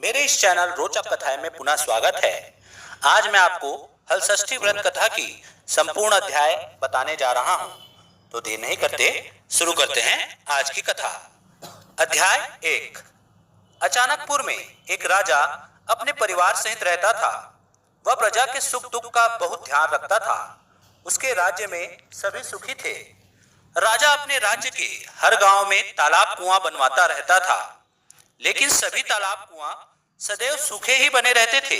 मेरे इस चैनल रोचक कथाएं में पुनः स्वागत है। आज मैं आपको हलषष्ठी व्रत कथा की संपूर्ण अध्याय बताने जा रहा हूं। तो देर नहीं करते शुरू करते हैं आज की कथा। अध्याय 1। अचानकपुर में एक राजा अपने परिवार सहित रहता था। वह प्रजा के सुख दुख का बहुत ध्यान रखता था। उसके राज्य में सभी सुखी थे। राजा अपने राज्य के हर गांव में तालाब कुआं बनवाता रहता था, लेकिन सभी तालाब कुआं सदैव सूखे ही बने रहते थे।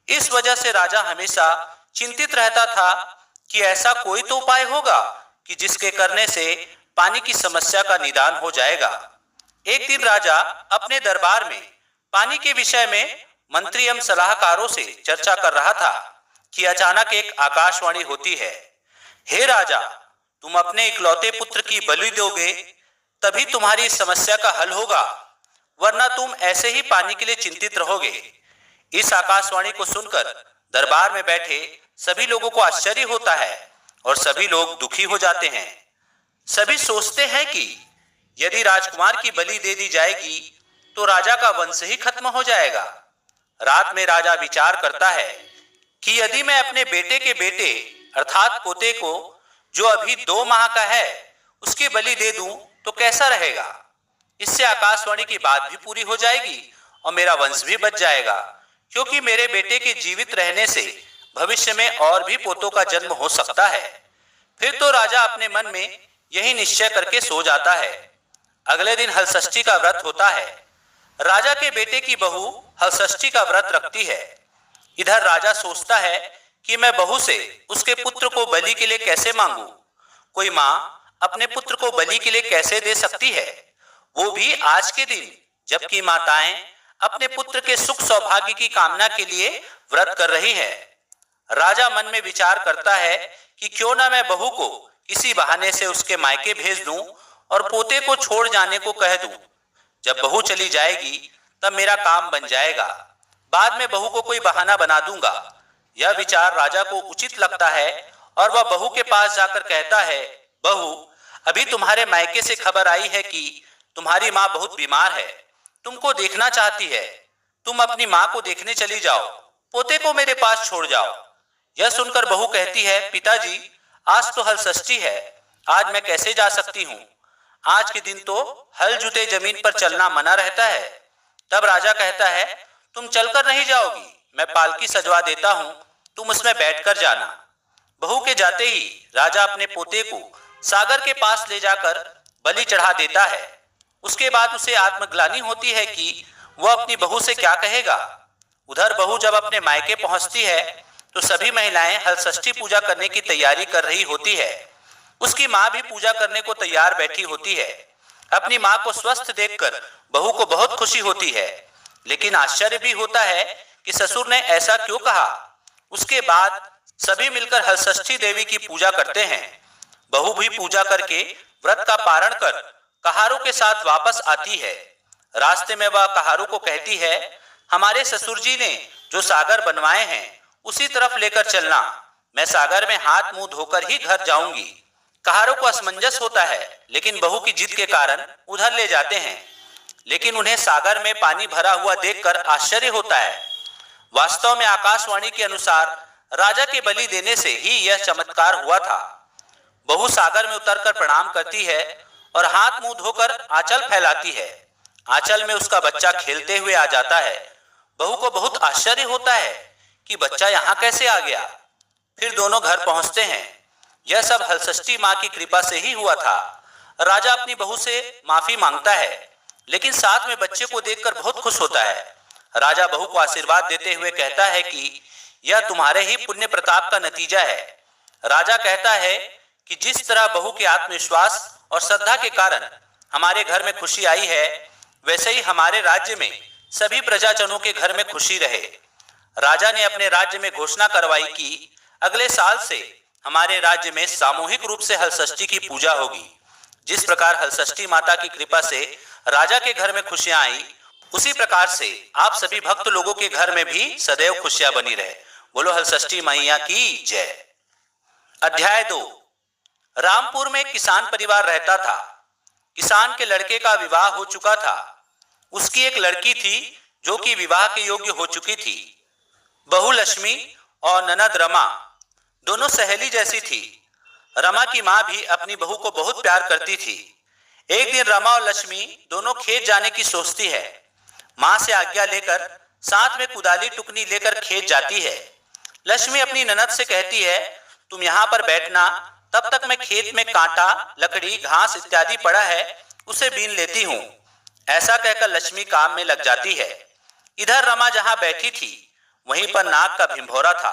इस वजह से राजा हमेशा चिंतित रहता था कि ऐसा कोई तो उपाय होगा कि जिसके करने से पानी की समस्या का निदान हो जाएगा। एक दिन राजा अपने दरबार में पानी के विषय में मंत्री एवं सलाहकारों से चर्चा कर रहा था कि अचानक एक आकाशवाणी होती है। हे राजा, तुम अपने इकलौते पुत्र की बलि दोगे तभी तुम्हारी समस्या का हल होगा, वरना तुम ऐसे ही पानी के लिए चिंतित रहोगे। इस आकाशवाणी को सुनकर दरबार में बैठे सभी लोगों को आश्चर्य होता है और सभी लोग दुखी हो जाते हैं। सभी सोचते हैं कि यदि राजकुमार की बलि दे दी जाएगी तो राजा का वंश ही खत्म हो जाएगा। रात में राजा विचार करता है कि यदि मैं अपने बेटे के बेटे अर्थात पोते को, जो अभी 2 माह का है, उसकी बलि दे दूं तो कैसा रहेगा। इससे आकाशवाणी की बात भी पूरी हो जाएगी और मेरा वंश भी बच जाएगा, क्योंकि मेरे बेटे के जीवित रहने से भविष्य में और भी पोतों का जन्म हो सकता है। फिर तो राजा अपने मन में यही निश्चय करके सो जाता है। अगले दिन हलषष्ठी का व्रत होता है। राजा के बेटे की बहू हलषष्ठी का व्रत रखती है। इधर राजा सोचता है कि मैं बहू से उसके पुत्र को बलि के लिए कैसे मांगू। कोई माँ अपने पुत्र को बलि के लिए कैसे दे सकती है, वो भी आज के दिन जबकि माताएं अपने पुत्र के सुख सौभाग्य की कामना के लिए व्रत कर रही है। राजा मन में विचार करता है कि क्यों ना मैं बहू को किसी बहाने से उसके मायके भेज दूं और पोते को छोड़ जाने को कह दूं। जब बहू चली जाएगी तब मेरा काम बन जाएगा। बाद में बहू को कोई बहाना बना दूंगा। यह विचार राजा को उचित लगता है और वह बहू के पास जाकर कहता है, बहू, अभी तुम्हारे मायके से खबर आई है कि तुम्हारी माँ बहुत बीमार है, तुमको देखना चाहती है। तुम अपनी माँ को देखने चली जाओ, पोते को मेरे पास छोड़ जाओ। यह सुनकर बहू कहती है, पिताजी, आज तो हलषष्ठी है, आज मैं कैसे जा सकती हूँ। आज के दिन तो हल जुते जमीन पर चलना मना रहता है। तब राजा कहता है, तुम चलकर नहीं जाओगी, मैं पालकी सजवा देता हूँ, तुम उसमें बैठकर जाना। बहू के जाते ही राजा अपने पोते को सागर के पास ले जाकर बलि चढ़ा देता है। उसके बाद उसे आत्मग्लानि होती है कि वह अपनी बहू से क्या कहेगा। उधर बहू जब अपने मायके पहुंचती है तो सभी महिलाएं हलषष्ठी पूजा करने की तैयारी कर रही होती है। उसकी माँ भी पूजा करने को तैयार बैठी होती है। अपनी माँ को स्वस्थ देखकर बहू को बहुत खुशी होती है, लेकिन आश्चर्य भी होता है कि ससुर ने ऐसा क्यों कहा। उसके बाद सभी मिलकर हलषष्ठी देवी की पूजा करते हैं। बहू भी पूजा करके व्रत का पारण कर कहारों के साथ वापस आती है। रास्ते में वह कहारों को कहती है, हमारे ससुर जी ने जो सागर बनवाए हैं उसी तरफ लेकर चलना, मैं सागर में हाथ मुंह धोकर ही घर जाऊंगी। कहारों को असमंजस होता है, लेकिन बहू की जिद के कारण उधर ले जाते हैं। लेकिन उन्हें सागर में पानी भरा हुआ देखकर आश्चर्य होता है। वास्तव में आकाशवाणी के अनुसार राजा के बलि देने से ही यह चमत्कार हुआ था। बहू सागर में उतरकर प्रणाम करती है और हाथ मुंह धोकर आंचल फैलाती है। आंचल में उसका बच्चा खेलते हुए आ जाता है। बहू को बहुत आश्चर्य होता है कि बच्चा यहाँ कैसे आ गया। फिर दोनों घर पहुंचते हैं। यह सब हलषष्ठी माँ की कृपा से ही हुआ था। राजा अपनी बहू से माफी मांगता है, लेकिन साथ में बच्चे को देखकर बहुत खुश होता है। राजा बहू को आशीर्वाद देते हुए कहता है कि यह तुम्हारे ही पुण्य प्रताप का नतीजा है। राजा कहता है कि जिस तरह बहू के आत्मविश्वास और श्रद्धा के कारण हमारे घर में खुशी आई है, वैसे ही हमारे राज्य में सभी प्रजाजनों के घर में खुशी रहे। राजा ने अपने राज्य में घोषणा करवाई कि अगले साल से हमारे राज्य में सामूहिक रूप से हलषष्ठी की पूजा होगी। जिस प्रकार हलषष्ठी माता की कृपा से राजा के घर में खुशियां आई, उसी प्रकार से आप सभी भक्त लोगों के घर में भी सदैव खुशियां बनी रहे। बोलो हलषष्ठी मैया की जय। अध्याय 2। रामपुर में एक किसान परिवार रहता था। किसान के लड़के का विवाह हो चुका था। उसकी एक लड़की थी जो कि विवाह के योग्य हो चुकी थी। बहू लक्ष्मी और ननद रमा दोनों सहेली जैसी थी। रमा की माँ भी अपनी बहू को बहुत प्यार करती थी। एक दिन रमा और लक्ष्मी दोनों खेत जाने की सोचती है। माँ से आज्ञा लेकर साथ में कुदाली टुकनी लेकर खेत जाती है। लक्ष्मी अपनी ननद से कहती है, तुम यहाँ पर बैठना, तब तक मैं खेत में कांटा, लकड़ी, घास इत्यादि पड़ा है, उसे बीन लेती हूँ। ऐसा कहकर लक्ष्मी काम में लग जाती है। इधर रमा जहाँ बैठी थी वहीं पर नाग का भिंभोरा था।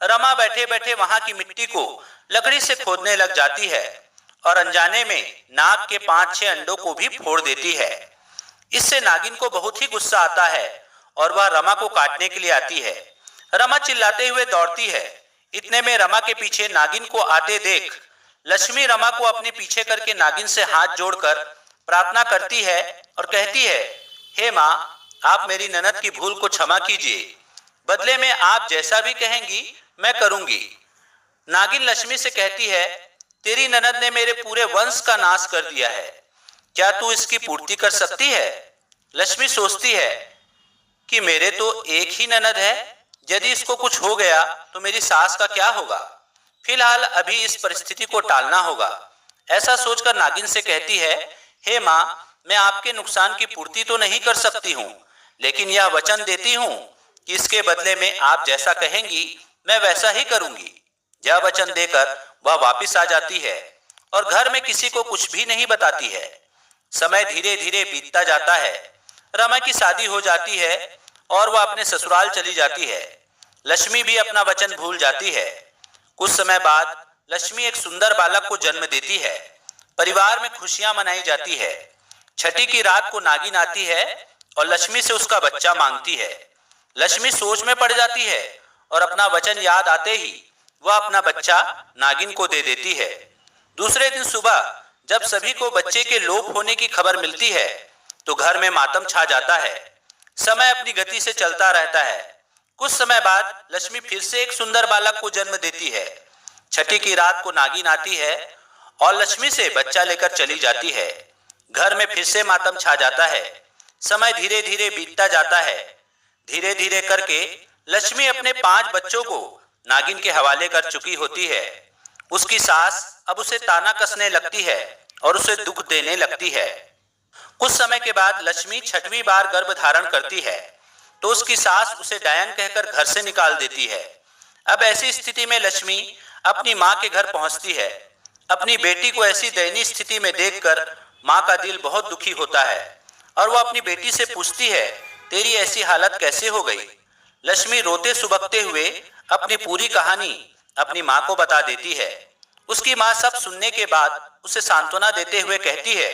रमा बैठे बैठे वहां की मिट्टी को लकड़ी से खोदने लग जाती है और अनजाने में नाग के 5-6 अंडों को भी फोड़ देती है। इससे नागिन को बहुत ही गुस्सा आता है और वह रमा को काटने के लिए आती है। रमा चिल्लाते हुए दौड़ती है। इतने में रमा के पीछे नागिन को आते देख लक्ष्मी रमा को अपने पीछे करके नागिन से हाथ जोड़कर प्रार्थना करती है और कहती है, हे माँ, आप मेरी ननद की भूल को क्षमा कीजिए। बदले में आप जैसा भी कहेंगी मैं करूंगी। नागिन लक्ष्मी से कहती है, तेरी ननद ने मेरे पूरे वंश का नाश कर दिया है, क्या तू इसकी पूर्ति कर सकती है? लक्ष्मी सोचती है कि मेरे तो एक ही ननद है, यदि इसको कुछ हो गया तो मेरी सास का क्या होगा? फिलहाल अभी इस परिस्थिति को टालना होगा। ऐसा सोचकर नागिन से कहती है, हे माँ, मैं आपके नुकसान की पूर्ति तो नहीं कर सकती हूँ, लेकिन यह वचन देती हूँ कि इसके बदले में आप जैसा कहेंगी मैं वैसा ही करूंगी। यह वचन देकर वह वापस आ जाती है और घर में किसी को कुछ भी नहीं बताती है। समय धीरे धीरे बीतता जाता है। रमा की शादी हो जाती है और वह अपने ससुराल चली जाती है। लक्ष्मी भी अपना वचन भूल जाती है। कुछ समय बाद लक्ष्मी एक सुंदर बालक को जन्म देती है। परिवार में खुशियां मनाई जाती है। छठी की रात को नागिन आती है और लक्ष्मी से उसका बच्चा मांगती है। लक्ष्मी सोच में पड़ जाती है और अपना वचन याद आते ही वह अपना बच्चा नागिन को दे देती है। दूसरे दिन सुबह जब सभी को बच्चे के लोप होने की खबर मिलती है तो घर में मातम छा जाता है। समय अपनी गति से चलता रहता है। कुछ समय बाद लक्ष्मी फिर से एक सुंदर बालक को जन्म देती है। छठी की रात को नागिन आती है और लक्ष्मी से बच्चा लेकर चली जाती है। घर में फिर से मातम छा जाता है। समय धीरे धीरे बीतता जाता है। धीरे धीरे करके लक्ष्मी अपने 5 बच्चों को नागिन के हवाले कर चुकी होती है। उसकी सास अब उसे ताना कसने लगती है और उसे दुख देने लगती है। कुछ समय के बाद लक्ष्मी 6वीं बार गर्भ धारण करती है तो उसकी सास उसे डायन कहकर घर से निकाल देती है। अब ऐसी स्थिति में लक्ष्मी अपनी माँ के घर पहुंचती है। अपनी बेटी को ऐसी दयनीय स्थिति में देखकर माँ का दिल बहुत दुखी होता है और वह अपनी बेटी से पूछती है, तेरी ऐसी हालत कैसे हो गई? लक्ष्मी रोते सुबकते हुए अपनी पूरी कहानी अपनी माँ को बता देती है। उसकी माँ सब सुनने के बाद उसे सांत्वना देते हुए कहती है,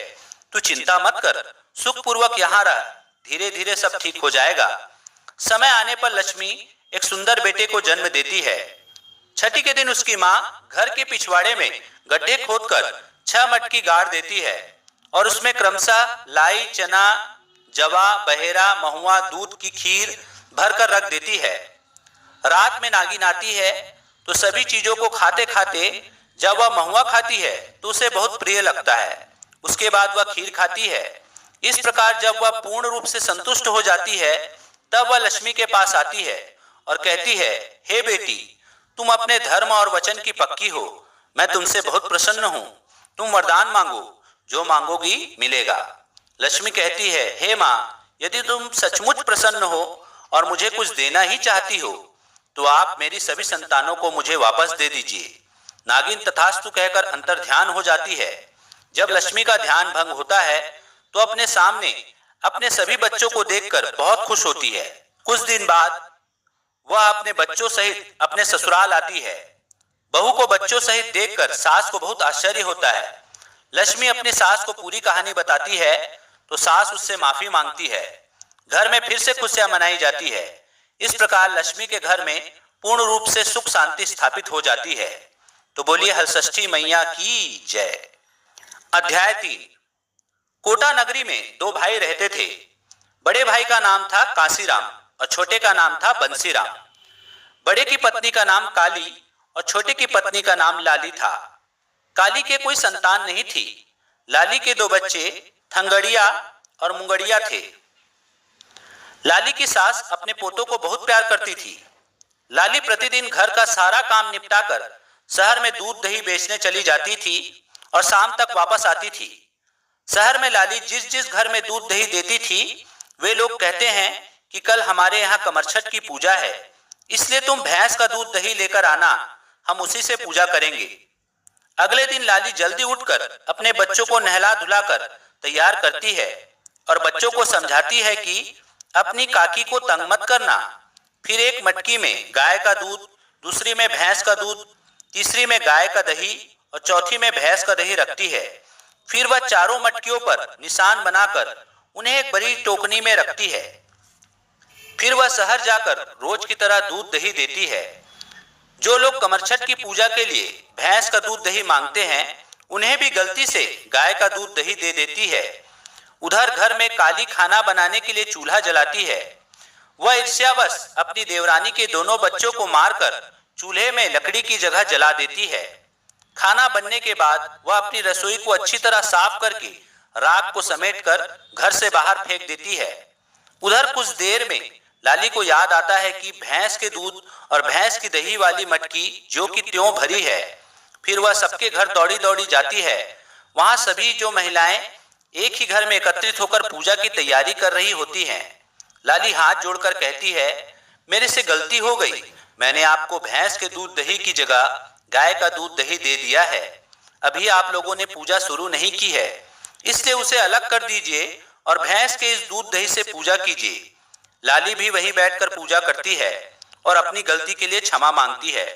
तू चिंता मत कर, सुखपूर्वक यहाँ रह, धीरे धीरे सब ठीक हो जाएगा। समय आने पर लक्ष्मी एक सुंदर बेटे को जन्म देती है। छठी के दिन उसकी माँ घर के पिछवाड़े में गड्ढे खोदकर 6 मटकी गाड़ देती है और उसमें क्रमशः लाई, चना, जवा, बहेरा, महुआ, दूध की खीर भरकर रख देती है। रात में नागिन आती है तो सभी चीजों को खाते खाते जब वह महुआ खाती है तो उसे बहुत प्रिय लगता है। उसके बाद वह खीर खाती है। इस प्रकार जब वह पूर्ण रूप से संतुष्ट हो जाती है तब वह लक्ष्मी के पास आती है और कहती है, हे बेटी, तुम अपने धर्म और वचन की पक्की हो, मैं तुमसे बहुत प्रसन्न हूँ। तुम वरदान मांगो, जो मांगोगी मिलेगा। लक्ष्मी कहती है, हे माँ, यदि तुम सचमुच प्रसन्न हो और मुझे कुछ देना ही चाहती हो तो आप मेरी सभी संतानों को मुझे वापस दे दीजिए। नागिन तथास्तु कहकर अंतर ध्यान हो जाती है। जब लक्ष्मी का ध्यान भंग होता है तो अपने सामने अपने सभी बच्चों को देखकर बहुत खुश होती है। कुछ दिन बाद वह अपने बच्चों सहित अपने ससुराल आती है। बहू को बच्चों सहित देखकर सास को बहुत आश्चर्य होता है। लक्ष्मी अपनी सास को पूरी कहानी बताती है तो सास उससे माफी मांगती है। घर में फिर से खुशियां मनाई जाती है। इस प्रकार लक्ष्मी के घर में पूर्ण रूप से सुख शांति स्थापित हो जाती है। तो बोलिए हलषष्ठी मैया की जय। अध्याय 3। कोटा नगरी में 2 भाई रहते थे। बड़े भाई का नाम था काशीराम और छोटे का नाम था बंसीराम। बड़े की पत्नी का नाम काली और छोटे की पत्नी का नाम लाली था। काली के कोई संतान नहीं थी। लाली के 2 बच्चे थंगड़िया और मुंगड़िया थे। लाली की सास अपने पोतों को बहुत प्यार करती थी। लाली प्रतिदिन घर का सारा काम निपटाकर शहर में दूध दही बेचने चली जाती थी और शाम तक वापस आती थी। शहर में लाली जिस जिस घर में दूध दही देती थी, वे लोग कहते हैं कि कल हमारे यहाँ कमरछठ की पूजा है, इसलिए तुम भैंस का दूध दही लेकर आना, हम उसी से पूजा करेंगे। अगले दिन लाली जल्दी उठकर अपने बच्चों को नहला धुलाकर तैयार करती है और बच्चों को समझाती है कि अपनी काकी को तंग मत करना। फिर एक मटकी में गाय का दूध, दूसरी में भैंस का दूध, तीसरी में गाय का दही और चौथी में भैंस का दही रखती है। फिर वह चारों मटकियों पर निशान बनाकर उन्हें एक बड़ी टोकनी में रखती है। फिर वह शहर जाकर रोज की तरह दूध दही देती है। जो लोग कमरछठ की पूजा के लिए भैंस का दूध दही मांगते हैं, उन्हें भी गलती से गाय का दूध दही दे देती है। उधर घर में काली खाना बनाने के लिए चूल्हा जलाती है। वह ईर्ष्यावश अपनी देवरानी के दोनों बच्चों को मारकर चूल्हे में लकड़ी की जगह जला देती है। खाना बनने के बाद वह अपनी रसोई को अच्छी तरह साफ करके राख को समेटकर घर से बाहर फेंक देती है। उधर कुछ देर में लाली को याद आता है कि भैंस के दूध और भैंस की दही वाली मटकी जो कि त्यों भरी है। फिर वह सबके घर दौड़ी दौड़ी जाती है। वहां सभी जो महिलाएं एक ही घर में एकत्रित होकर पूजा की तैयारी कर रही होती हैं। लाली हाथ जोड़कर कहती है, मेरे से गलती हो गई, मैंने आपको भैंस के दूध दही की जगह गाय का दूध दही दे दिया है। अभी आप लोगों ने पूजा शुरू नहीं की है, इसलिए उसे अलग कर दीजिए और भैंस के इस दूध दही से पूजा कीजिए। लाली भी वही बैठकर पूजा करती है और अपनी गलती के लिए क्षमा मांगती है।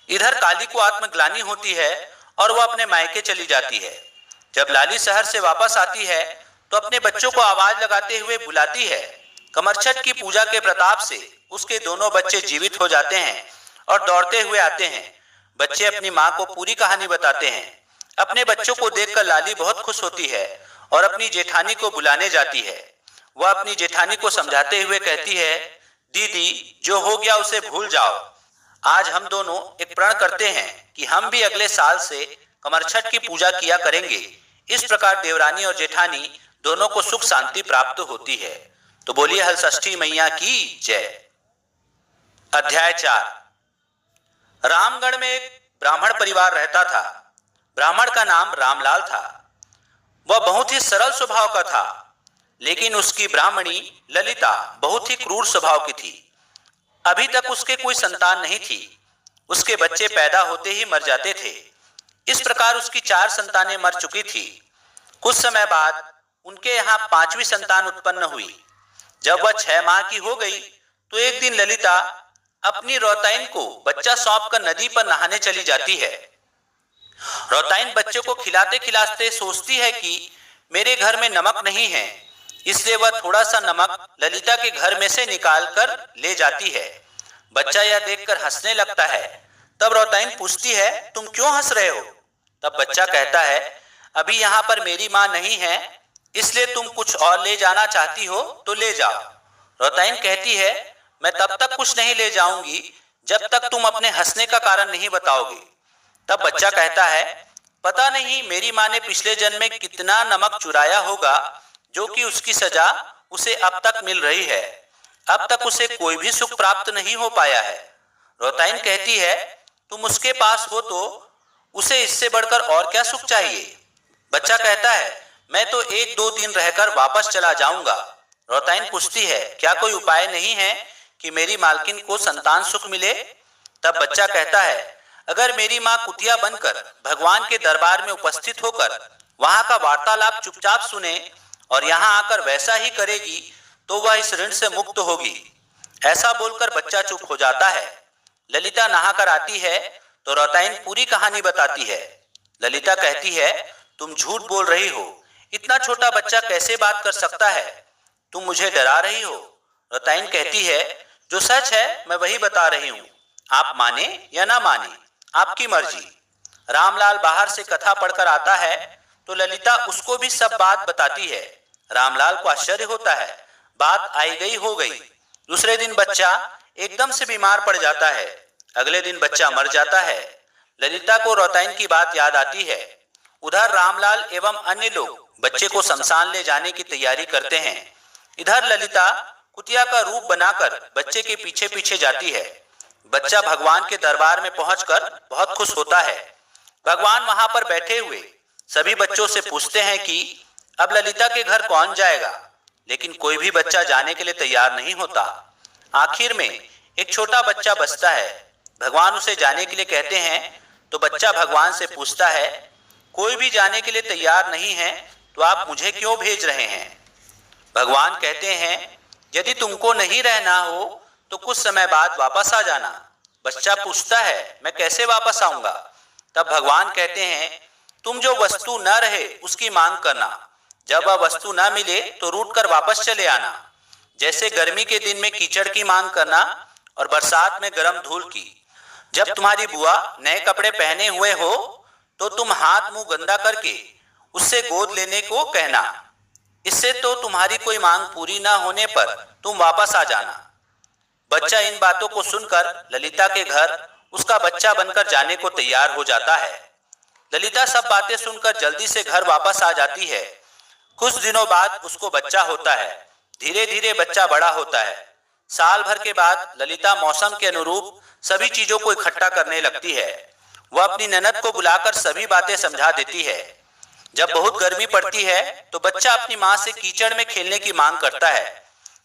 इधर काली को आत्मग्लानि होती है और वह अपने मायके चली जाती है। जब लाली शहर से वापस आती है तो अपने बच्चों को आवाज लगाते हुए बुलाती है। कमरछठ की पूजा के प्रताप से उसके दोनों बच्चे जीवित हो जाते हैं और दौड़ते हुए आते हैं। बच्चे अपनी माँ को पूरी कहानी बताते हैं। अपने बच्चों को देखकर लाली बहुत खुश होती है और अपनी जेठानी को बुलाने जाती है। वह अपनी जेठानी को समझाते हुए कहती है, दीदी जो हो गया उसे भूल जाओ। आज हम दोनों एक प्रण करते हैं कि हम भी अगले साल से कमरछठ की पूजा किया करेंगे। इस प्रकार देवरानी और जेठानी दोनों को सुख शांति प्राप्त होती है। तो बोलिए हलषष्ठी मैया की जय। अध्याय 4। रामगढ़ में एक ब्राह्मण परिवार रहता था। ब्राह्मण का नाम रामलाल था। वह बहुत ही सरल स्वभाव का था, लेकिन उसकी ब्राह्मणी ललिता बहुत ही क्रूर स्वभाव की थी। अभी तक उसके कोई संतान नहीं थी। उसके बच्चे पैदा होते ही मर जाते थे। इस प्रकार उसकी 4 संतानें मर चुकी थी। कुछ समय बाद उनके यहाँ 5वीं संतान उत्पन्न हुई। जब वह 6 माह की हो गई तो एक दिन ललिता अपनी रौताइन को बच्चा सौंपकर नदी पर नहाने चली जाती है। रौताइन बच्चे को खिलाते खिलाते सोचती है कि मेरे घर में नमक नहीं है, इसलिए वह थोड़ा सा नमक ललिता के घर में से निकाल कर ले जाती है। बच्चा यह देखकर हंसने लगता है। तब रौताइन पूछती है, तुम क्यों हंस रहे हो? तब बच्चा कहता है, अभी यहाँ पर मेरी माँ नहीं है, इसलिए तुम कुछ और ले जाना चाहती हो तो ले जाओ। रौताइन कहती है, मैं तब तक कुछ नहीं ले जाऊंगी जब तक तुम अपने हंसने का कारण नहीं बताओगे। तब बच्चा कहता है, पता नहीं मेरी माँ ने पिछले जन्म में कितना नमक चुराया होगा, जो कि उसकी सजा उसे अब तक मिल रही है। अब तक उसे कोई भी सुख प्राप्त नहीं हो पाया है। रौताइन कहती है, तुम उसके पास हो तो उसे इससे बढ़कर और क्या सुख चाहिए? बच्चा कहता है, मैं तो 1-2 दिन रहकर वापस चला जाऊंगा। रौताइन पूछती है, क्या कोई उपाय नहीं है कि मेरी मालकिन को संतान सुख मिले? तब बच्चा कहता है, अगर मेरी माँ कुतिया बनकर भगवान के दरबार में उपस्थित होकर वहां का वार्तालाप चुपचाप सुने और यहाँ आकर वैसा ही करेगी तो वह इस ऋण से मुक्त होगी। ऐसा बोलकर बच्चा चुप हो जाता है। ललिता नहाकर आती है तो रौताइन पूरी कहानी बताती है। ललिता कहती है, तुम झूठ बोल रही हो, इतना छोटा बच्चा कैसे बात कर सकता है? तुम मुझे डरा रही हो। रौताइन कहती है, जो सच है मैं वही बता रही हूँ, आप माने या ना माने आपकी मर्जी। रामलाल बाहर से कथा पढ़कर आता है तो ललिता उसको भी सब बात बताती है। रामलाल को आश्चर्य होता है, बात आई गई हो गई। दूसरे दिन बच्चा एकदम से बीमार पड़ जाता है। अगले दिन बच्चा मर जाता है। ललिता को रौताइन की बात याद आती है। उधर रामलाल एवं अन्य लोग बच्चे को शमशान ले जाने की तैयारी करते हैं। इधर ललिता कुतिया का रूप बनाकर बच्चे के पीछे पीछे जाती है। बच्चा भगवान के दरबार में पहुंचकर बहुत खुश होता है। भगवान वहां पर बैठे हुए सभी बच्चों से पूछते हैं कि अब ललिता के घर कौन जाएगा, लेकिन कोई भी बच्चा जाने के लिए तैयार नहीं होता। आखिर में एक छोटा बच्चा बचता है। भगवान उसे जाने के लिए कहते हैं तो बच्चा भगवान से पूछता है, कोई भी जाने के लिए तैयार नहीं है तो आप मुझे क्यों भेज रहे हैं? भगवान कहते हैं, यदि तुमको नहीं रहना हो तो कुछ समय बाद वापस आ जाना। बच्चा पूछता है, मैं कैसे वापस आऊंगा? तब भगवान कहते हैं, तुम जो वस्तु न रहे उसकी मांग करना, जब वह वस्तु न मिले तो रूठ कर वापस चले आना। जैसे गर्मी के दिन में कीचड़ की मांग करना और बरसात में गर्म धूल की। जब तुम्हारी बुआ नए कपड़े पहने हुए हो तो तुम हाथ मुंह गंदा करके उससे गोद लेने को कहना। इससे तो तुम्हारी कोई मांग पूरी ना होने पर तुम वापस आ जाना। बच्चा इन बातों को सुनकर ललिता के घर उसका बच्चा बनकर जाने को तैयार हो जाता है। ललिता सब बातें सुनकर जल्दी से घर वापस आ जाती है। कुछ दिनों बाद उसको बच्चा होता है। धीरे धीरे बच्चा बड़ा होता है। साल भर के बाद ललिता मौसम के अनुरूप सभी चीजों को इकट्ठा करने लगती है। वह अपनी ननद को बुलाकर सभी बातें समझा देती है। जब बहुत गर्मी पड़ती है तो बच्चा अपनी माँ से कीचड़ में खेलने की मांग करता है।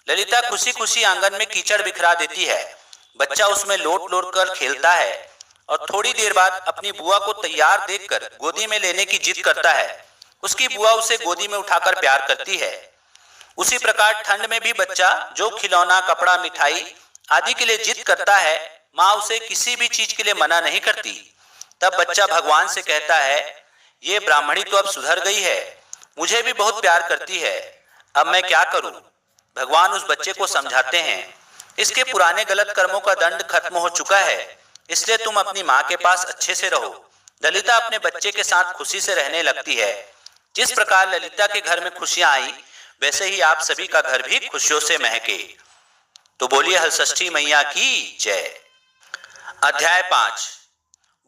ललिता खुशी खुशी आंगन में कीचड़ बिखरा देती है। बच्चा उसमें लोट लोट कर खेलता है और थोड़ी देर बाद अपनी बुआ को तैयार देखकर गोदी में लेने की जिद करता है। उसकी बुआ उसे गोदी में उठाकर प्यार करती है। उसी प्रकार ठंड में भी बच्चा जो खिलौना, कपड़ा, मिठाई आदि के लिए जिद करता है, माँ उसे किसी भी चीज के लिए मना नहीं करती। तब बच्चा भगवान से कहता है, ये ब्राह्मणी तो अब सुधर गई है, मुझे भी बहुत प्यार करती है, अब मैं क्या करूं? भगवान उस बच्चे को समझाते हैं, इसके पुराने गलत कर्मों का दंड खत्म हो चुका है, इसलिए तुम अपनी माँ के पास अच्छे से रहो। ललिता अपने बच्चे के साथ खुशी से रहने लगती है। जिस प्रकार ललिता के घर में खुशियां आई, वैसे ही आप सभी का घर भी खुशियों से महके। तो बोलिए हलषष्ठी मैया की जय। अध्याय 5।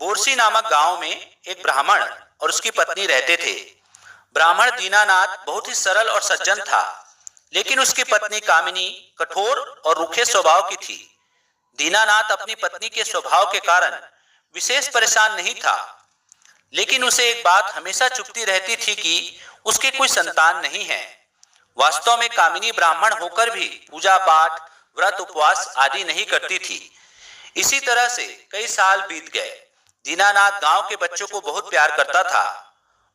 बोरसी नामक गांव में एक ब्राह्मण और उसकी पत्नी रहते थे। ब्राह्मण दीनानाथ बहुत ही सरल और सज्जन था, लेकिन उसकी पत्नी कामिनी कठोर और रूखे स्वभाव की थी। दीनानाथ अपनी पत्नी के स्वभाव के कारण विशेष परेशान नहीं था, लेकिन उसे एक बात हमेशा चुभती रहती थी कि उसके कोई संतान नहीं है। वास्तव में कामिनी ब्राह्मण होकर भी पूजा पाठ, व्रत, उपवास आदि नहीं करती थी। इसी तरह से कई साल बीत गए। दीनानाथ गांव के बच्चों को बहुत प्यार करता था।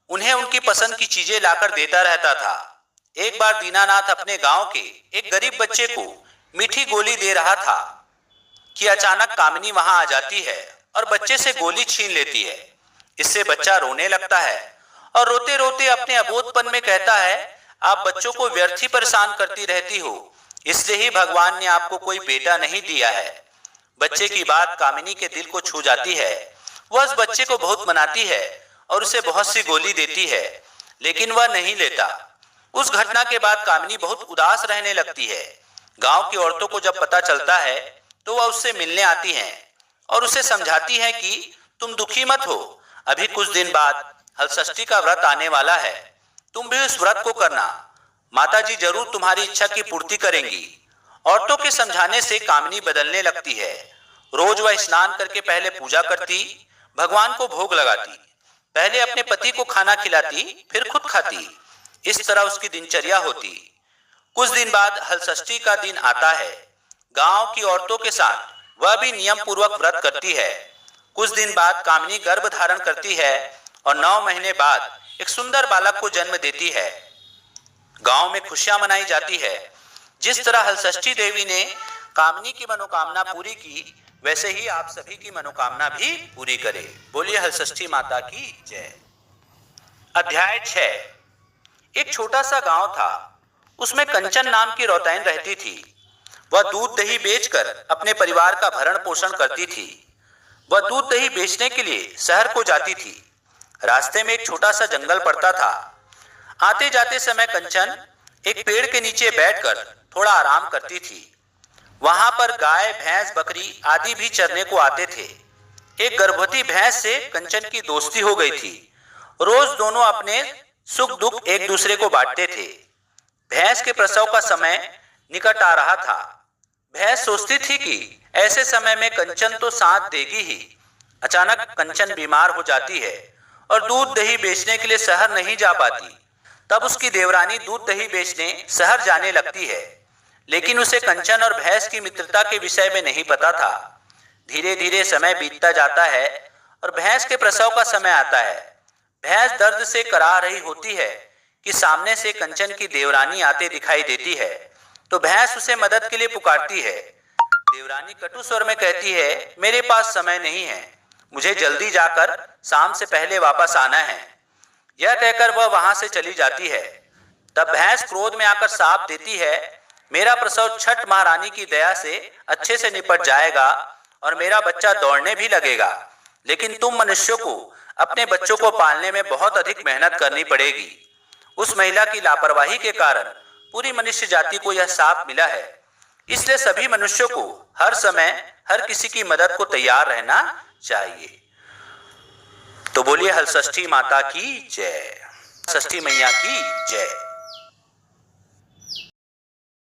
उन्हें उनकी पसंद की चीजें लाकर देता रहता था। एक बार दीनानाथ अपने गांव के एक गरीब बच्चे को मीठी गोली दे रहा था कि अचानक कामिनी वहां आ जाती है और बच्चे से गोली छीन लेती है। इससे बच्चा रोने लगता है और रोते रोते अपने अबोधपन में कहता है, आप बच्चों को व्यर्थ ही परेशान करती रहती हो, इसलिए ही भगवान ने आपको कोई बेटा नहीं दिया है। बच्चे की बात कामिनी के दिल को छू जाती है। वह उस बच्चे को बहुत मनाती है और उसे बहुत सी गोली देती है, लेकिन वह नहीं लेता। उस घटना के बाद कामिनी बहुत उदास रहने लगती है। गांव की औरतों को जब पता चलता है तो वह उससे मिलने आती हैं और उसे समझाती है कि तुम दुखी मत हो, अभी कुछ दिन बाद हलषष्ठी का व्रत आने वाला है, तुम भी उस व्रत को करना, माताजी जरूर तुम्हारी इच्छा की पूर्ति करेंगी। औरतों के समझाने से कामिनी बदलने लगती है। रोज वह स्नान करके पहले पूजा करती, भगवान को भोग लगाती, पहले अपने पति को खाना खिलाती, फिर खुद खाती। इस तरह उसकी दिनचर्या होती। कुछ दिन बाद हलषष्ठी का दिन आता है। गांव की औरतों के साथ वह भी नियम पूर्वक व्रत करती है। कुछ दिन बाद कामिनी गर्भ धारण करती है और 9 महीने बाद एक सुंदर बालक को जन्म देती है। गांव में खुशियां मनाई जाती है। जिस तरह हलषष्ठी देवी ने कामिनी की मनोकामना पूरी की, वैसे ही आप सभी की मनोकामना भी पूरी करे। बोलिए हलषष्ठी माता की जय। अध्याय 6। एक छोटा सा गांव था। उसमें कंचन नाम की रौताइन रहती थी। वह दूध दही बेचकर अपने परिवार का भरण पोषण करती थी। वह दूध दही बेचने के लिए शहर को जाती थी। रास्ते में एक छोटा सा जंगल पड़ता था। आते जाते समय कंचन एक पेड़ के नीचे बैठकर थोड़ा आराम करती थी। वहां पर गाय, भैंस, बकरी आदि भी चरने को आते थे। एक गर्भवती भैंस से कंचन की दोस्ती हो गई थी। रोज दोनों अपने सुख दुख एक दूसरे को बांटते थे। भैंस के प्रसव का समय निकट आ रहा था। भैंस सोचती थी कि ऐसे समय में कंचन तो साथ देगी ही। अचानक कंचन बीमार हो जाती है और दूध दही बेचने के लिए शहर नहीं जा पाती। तब उसकी देवरानी दूध दही बेचने शहर जाने लगती है, लेकिन उसे कंचन और भैंस की मित्रता के विषय में नहीं पता था। धीरे धीरे समय बीतता जाता है और भैंस के प्रसव का समय आता है। भैंस दर्द से कराह रही होती है कि सामने से कंचन की देवरानी आते दिखाई देती है, तो भैंस उसे मदद के लिए पुकारती है। देवरानी कटु स्वर में कहती है, मेरे पास समय नहीं है, मुझे जल्दी जाकर शाम से पहले वापस आना है। यह कहकर वह वहां से चली जाती है। तब भैंस क्रोध में आकर साप देती है, मेरा प्रसव छठ महारानी की दया से अच्छे से निपट जाएगा और मेरा बच्चा दौड़ने भी लगेगा, लेकिन तुम मनुष्यों को अपने बच्चों को पालने में बहुत अधिक मेहनत करनी पड़ेगी। उस महिला की लापरवाही के कारण पूरी मनुष्य जाति को यह शाप मिला है। इसलिए सभी मनुष्यों को हर समय हर किसी की मदद को तैयार रहना चाहिए। तो बोलिए हल षष्ठी माता की जय, षष्ठी मैया की जय।